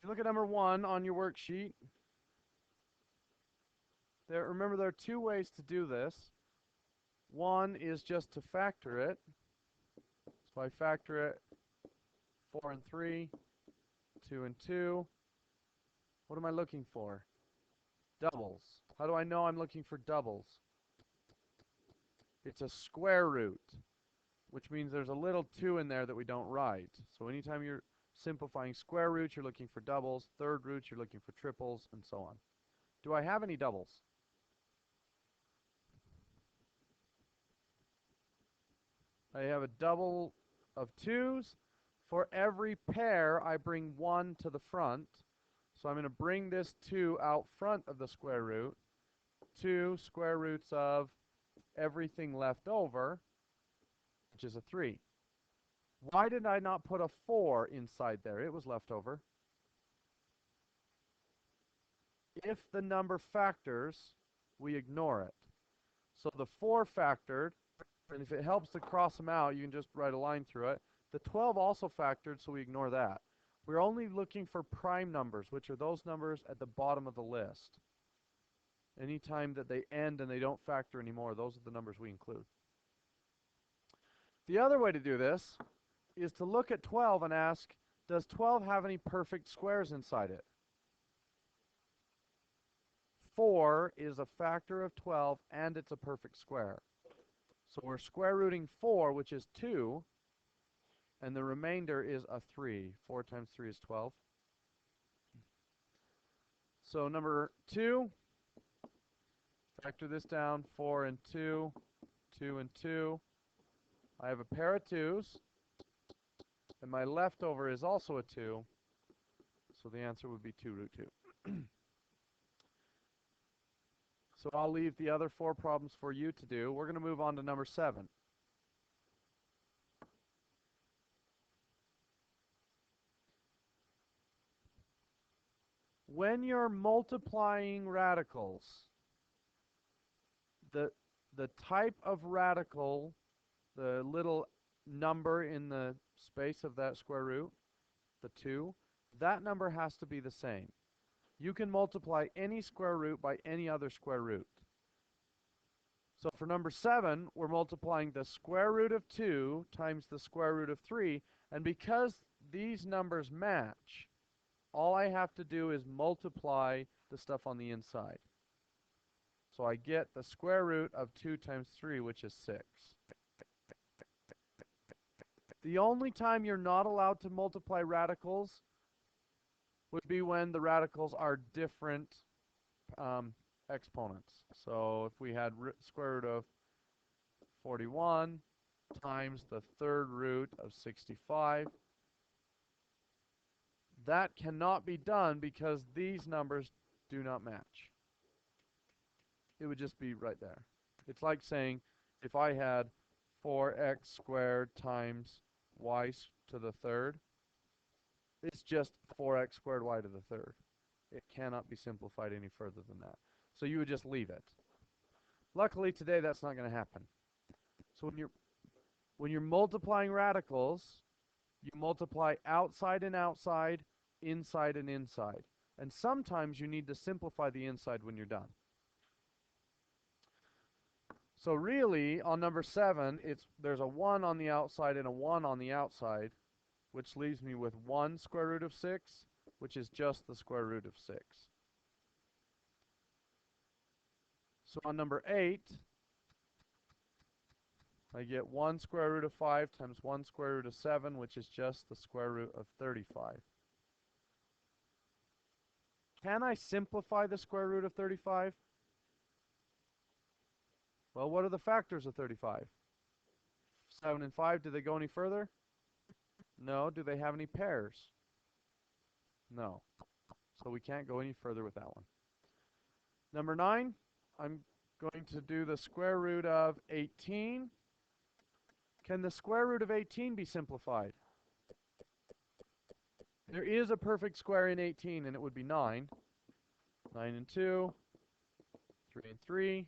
you look at number 1 on your worksheet, remember there are two ways to do this. One is just to factor it. So I factor it 4 and 3, 2 and 2. What am I looking for? Doubles. How do I know I'm looking for doubles? It's a square root, which means there's a little 2 in there that we don't write. So anytime you're simplifying square roots, you're looking for doubles. Third roots, you're looking for triples, and so on. Do I have any doubles? I have a double of 2's. For every pair, I bring 1 to the front. So I'm going to bring this 2 out front of the square root. 2 square roots of everything left over, which is a 3. Why did I not put a 4 inside there? It was left over. If the number factors, we ignore it. So the 4 factored, and if it helps to cross them out, you can just write a line through it. The 12 also factored, so we ignore that. We're only looking for prime numbers, which are those numbers at the bottom of the list. Anytime that they end and they don't factor anymore, those are the numbers we include. The other way to do this is to look at 12 and ask, does 12 have any perfect squares inside it? 4 is a factor of 12, and it's a perfect square. So we're square rooting 4, which is 2, and the remainder is a 3. 4 times 3 is 12. So number 2, factor this down, 4 and 2, 2 and 2. I have a pair of 2's, and my leftover is also a 2, so the answer would be 2 root 2. So I'll leave the other 4 problems for you to do. We're going to move on to number 7. When you're multiplying radicals, the type of radical, the little number in the space of that square root, the 2, that number has to be the same. You can multiply any square root by any other square root. So for number 7, we're multiplying the square root of 2 times the square root of 3, and because these numbers match, all I have to do is multiply the stuff on the inside. So I get the square root of 2 times 3, which is 6. The only time you're not allowed to multiply radicals would be when the radicals are different exponents. So if we had square root of 41 times the third root of 65, that cannot be done because these numbers do not match. It would just be right there. It's like saying if I had 4x squared times y to the third, it's just 4x squared y to the third. It cannot be simplified any further than that. So you would just leave it. Luckily today that's not going to happen. So when you're multiplying radicals, you multiply outside and outside, inside and inside. And sometimes you need to simplify the inside when you're done. So really, on number 7, there's a 1 on the outside and a 1 on the outside, which leaves me with 1 square root of 6, which is just the square root of 6. So on number 8, I get 1 square root of 5 times 1 square root of 7, which is just the square root of 35. Can I simplify the square root of 35? Well, what are the factors of 35? 7 and 5, do they go any further? No. Do they have any pairs? No. So we can't go any further with that one. Number 9, I'm going to do the square root of 18. Can the square root of 18 be simplified? There is a perfect square in 18, and it would be 9. 9 and 2, 3 and 3.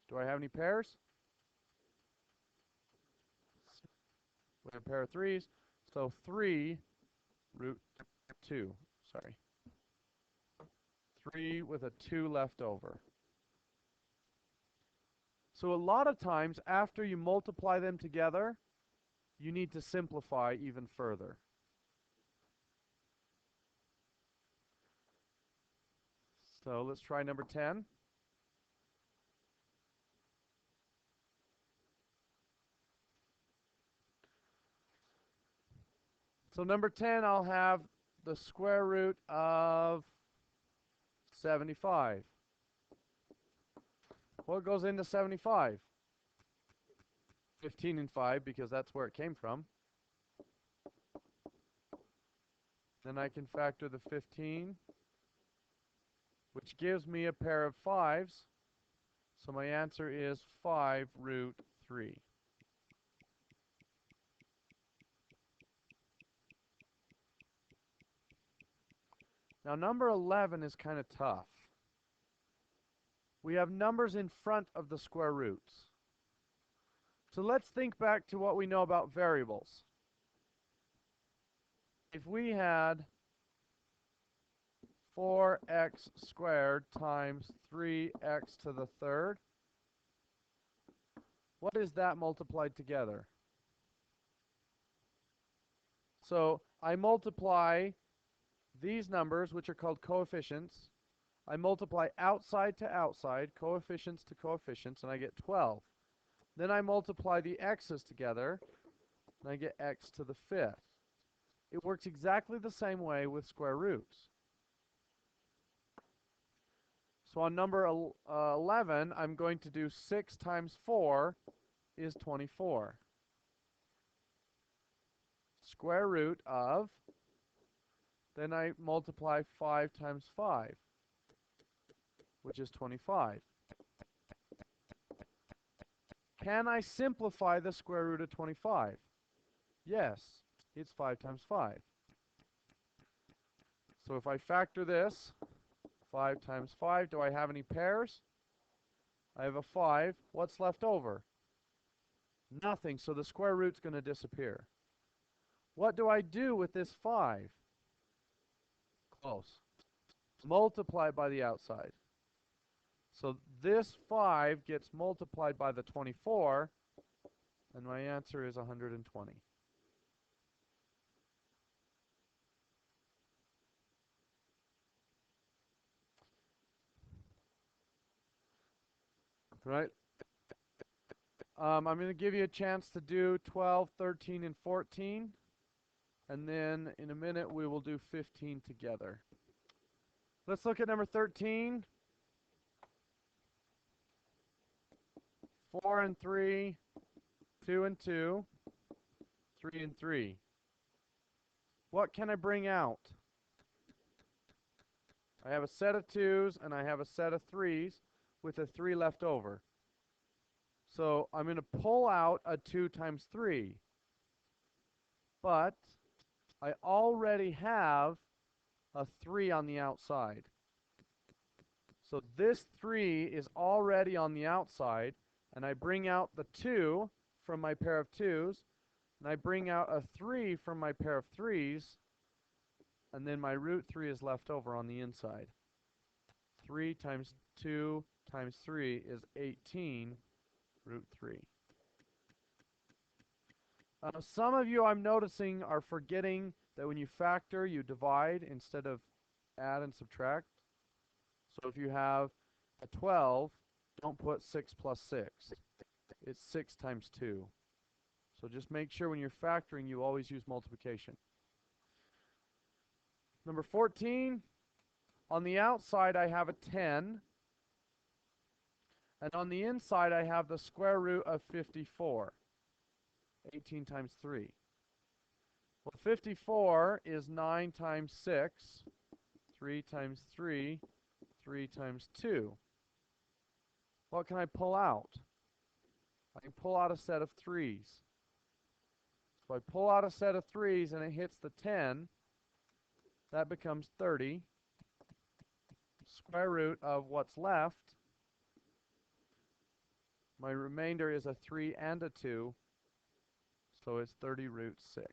Do I have any pairs? We have a pair of 3's. So 3 root 2. Sorry. 3 with a 2 left over. So a lot of times after you multiply them together, you need to simplify even further. So let's try number 10. So number 10, I'll have the square root of 75. What goes into 75? 15 and 5, because that's where it came from. Then I can factor the 15, which gives me a pair of 5s. So my answer is 5 root 3. Now number 11 is kind of tough. We have numbers in front of the square roots. So let's think back to what we know about variables. If we had 4x squared times 3x to the third, what is that multiplied together? So I multiply these numbers, which are called coefficients. I multiply outside to outside, coefficients to coefficients, and I get 12. Then I multiply the x's together, and I get x to the fifth. It works exactly the same way with square roots. So on number 11, I'm going to do 6 times 4 is 24. Square root of, then I multiply 5 times 5, which is 25. Can I simplify the square root of 25? Yes, it's 5 times 5. So if I factor this, 5 times 5, do I have any pairs? I have a 5. What's left over? Nothing, so the square root's going to disappear. What do I do with this 5? Close. Multiply by the outside. So this 5 gets multiplied by the 24, and my answer is 120. Right? I'm going to give you a chance to do 12, 13, and 14. And then in a minute, we will do 15 together. Let's look at number 13. 4 and 3, 2 and 2, 3 and 3. What can I bring out? I have a set of 2s and I have a set of 3s with a 3 left over. So I'm going to pull out a 2 times 3. But I already have a 3 on the outside. So this 3 is already on the outside, and I bring out the 2 from my pair of 2s, and I bring out a 3 from my pair of 3s, and then my root 3 is left over on the inside. 3 times 2 times 3 is 18 root 3. Some of you, I'm noticing, are forgetting that when you factor, you divide instead of add and subtract. So if you have a 12, don't put 6 plus 6. It's 6 times 2. So just make sure when you're factoring, you always use multiplication. Number 14, on the outside, I have a 10. And on the inside, I have the square root of 54. 18 times 3. Well, 54 is 9 times 6. 3 times 3. 3 times 2. What can I pull out? I can pull out a set of 3s. So I pull out a set of 3s and it hits the 10. That becomes 30. Square root of what's left. My remainder is a 3 and a 2. So it's 30 root 6.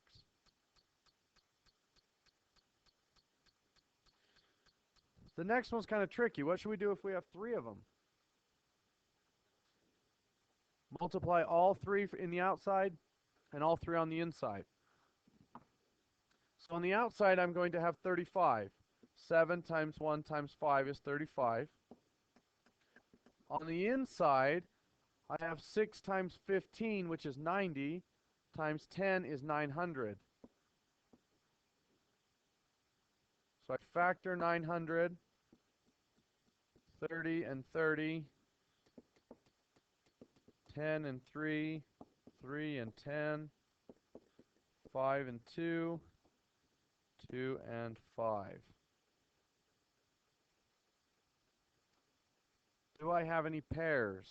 The next one's kind of tricky. What should we do if we have 3 of them? Multiply all 3 in the outside and all 3 on the inside. So on the outside, I'm going to have 35. 7 times 1 times 5 is 35. On the inside, I have 6 times 15, which is 90, times 10 is 900. So I factor 900, 30 and 30, 10 and 3, 3 and 10, 5 and 2, 2 and 5. Do I have any pairs?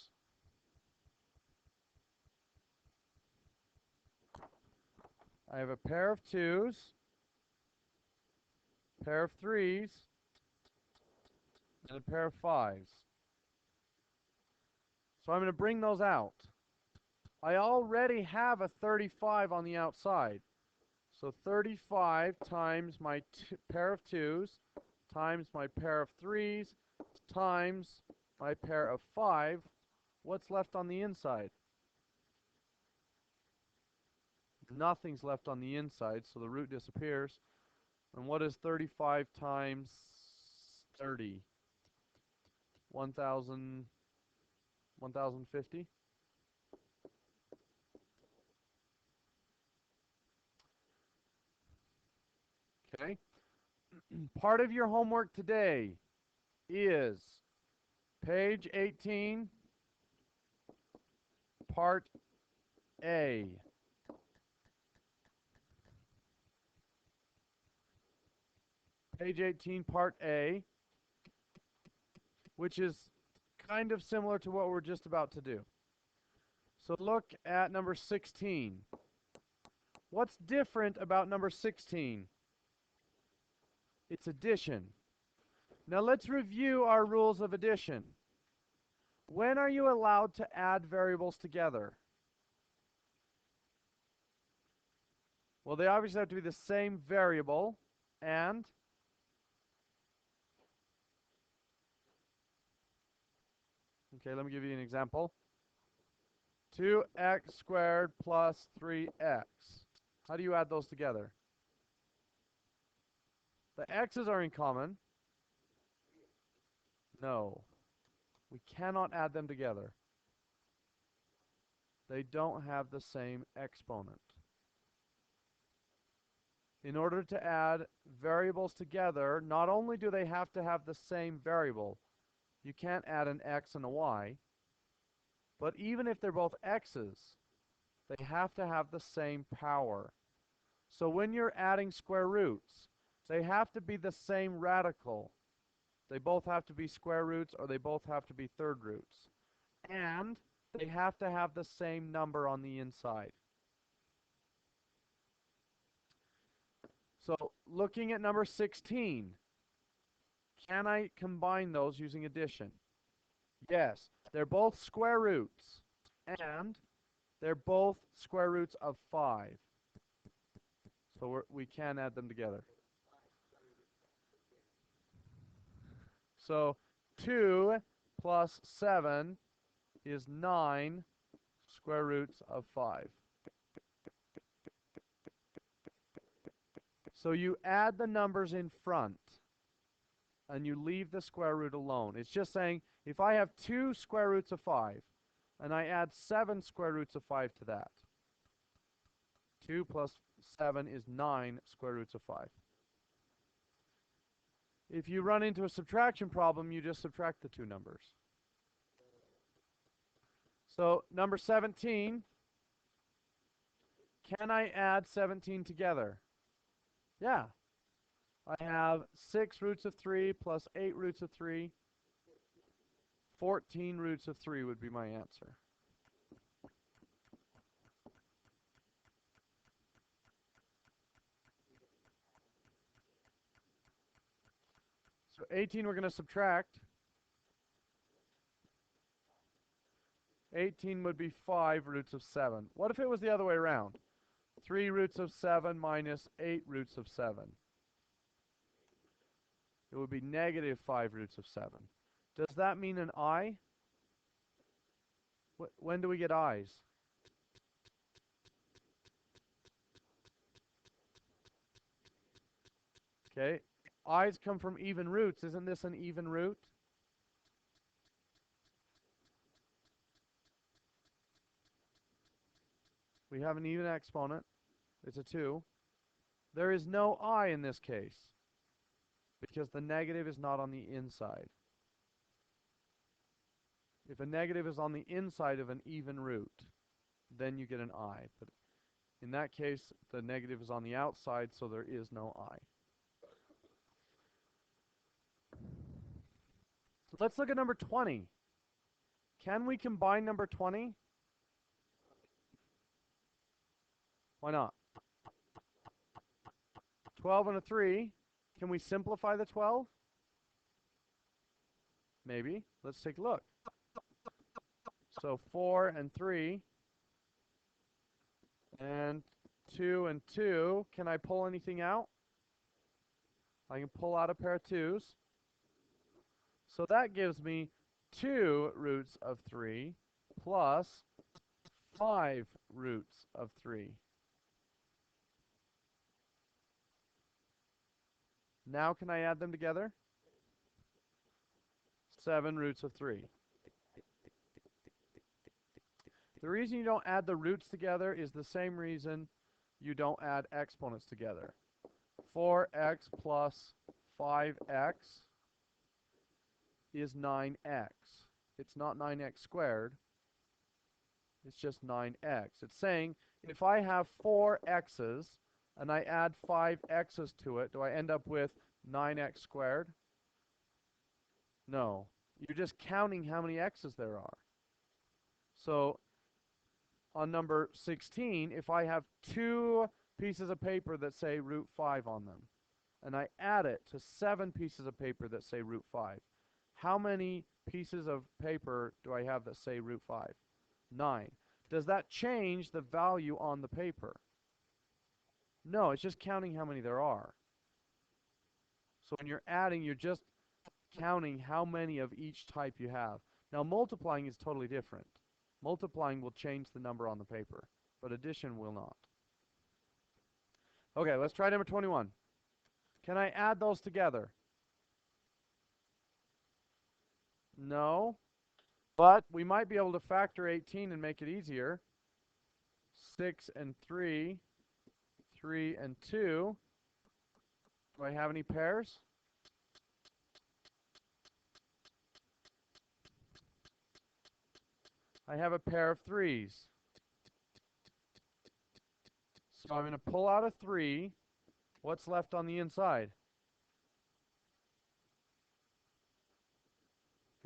I have a pair of 2s, pair of 3s, and a pair of 5s. So I'm going to bring those out. I already have a 35 on the outside. So 35 times my pair of 2s times my pair of 3s times my pair of 5. What's left on the inside? Nothing's left on the inside, so the root disappears. And what is 35 times 30? 1,000, 1,050? Okay. Part of your homework today is page 18, part A. Page 18, part A, which is kind of similar to what we're just about to do. So look at number 16. What's different about number 16? It's addition. Now let's review our rules of addition. When are you allowed to add variables together? Well, they obviously have to be the same variable, and okay, let me give you an example. 2x squared plus 3x. How do you add those together? The x's are in common. No. We cannot add them together. They don't have the same exponent. In order to add variables together, not only do they have to have the same variable, you can't add an x and a y, but even if they're both x's, they have to have the same power. So when you're adding square roots, they have to be the same radical. They both have to be square roots, or they both have to be third roots. And they have to have the same number on the inside. So looking at number 16, can I combine those using addition? Yes, they're both square roots, and they're both square roots of 5. So we can add them together. So 2 plus 7 is 9 square roots of 5. So you add the numbers in front, and you leave the square root alone. It's just saying, if I have 2 square roots of 5, and I add 7 square roots of 5 to that, 2 plus 7 is 9 square roots of 5. If you run into a subtraction problem, you just subtract the 2 numbers. So number 17, can I add 17 together? Yeah. I have 6 roots of 3 plus 8 roots of 3. 14 roots of 3 would be my answer. So 18 we're going to subtract. 18 would be 5 roots of 7. What if it was the other way around? 3 roots of 7 minus 8 roots of 7. it would be negative 5 roots of 7. Does that mean an I? When do we get I's? Okay. I's come from even roots. Isn't this an even root? We have an even exponent. It's a 2. There is no I in this case because the negative is not on the inside. If a negative is on the inside of an even root, then you get an I. But in that case, the negative is on the outside, so there is no I. Let's look at number 20. Can we combine number 20? Why not? 12 and a 3. Can we simplify the 12? Maybe. Let's take a look. So 4 and 3. And 2 and 2. Can I pull anything out? I can pull out a pair of 2's. So that gives me 2 roots of 3 plus 5 roots of 3. Now can I add them together? 7 roots of 3. The reason you don't add the roots together is the same reason you don't add exponents together. 4x plus 5x is 9x. It's not 9x squared. It's just 9x. It's saying if I have 4 x's and I add 5 x's to it, do I end up with 9x squared? No. You're just counting how many x's there are. So on number 16, if I have 2 pieces of paper that say root 5 on them, and I add it to 7 pieces of paper that say root 5, how many pieces of paper do I have that say root 5? 9. Does that change the value on the paper? No, it's just counting how many there are. So when you're adding, you're just counting how many of each type you have. Now multiplying is totally different. Multiplying will change the number on the paper, but addition will not. Okay, let's try number 21. Can I add those together? No, but we might be able to factor 18 and make it easier. 6 and 3, 3 and 2. Do I have any pairs? I have a pair of 3's. So I'm going to pull out a 3. What's left on the inside?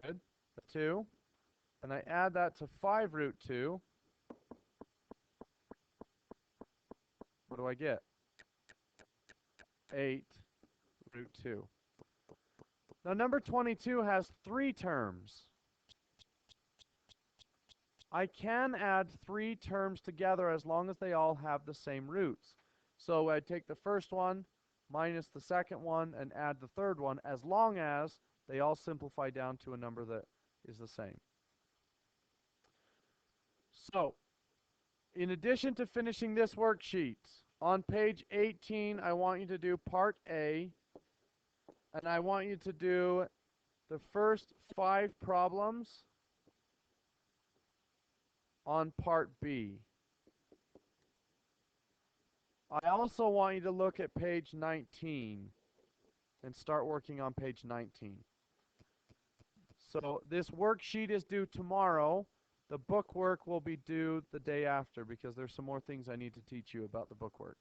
Good. A 2. And I add that to 5 root 2. What do I get? 8 root 2. Now number 22 has 3 terms. I can add 3 terms together as long as they all have the same roots. So I take the first one minus the second one and add the third one as long as they all simplify down to a number that is the same. So in addition to finishing this worksheet, on page 18 I want you to do part A, and I want you to do the first 5 problems on part B. I also want you to look at page 19 and start working on page 19. So this worksheet is due tomorrow. The book work will be due the day after because there's some more things I need to teach you about the book work.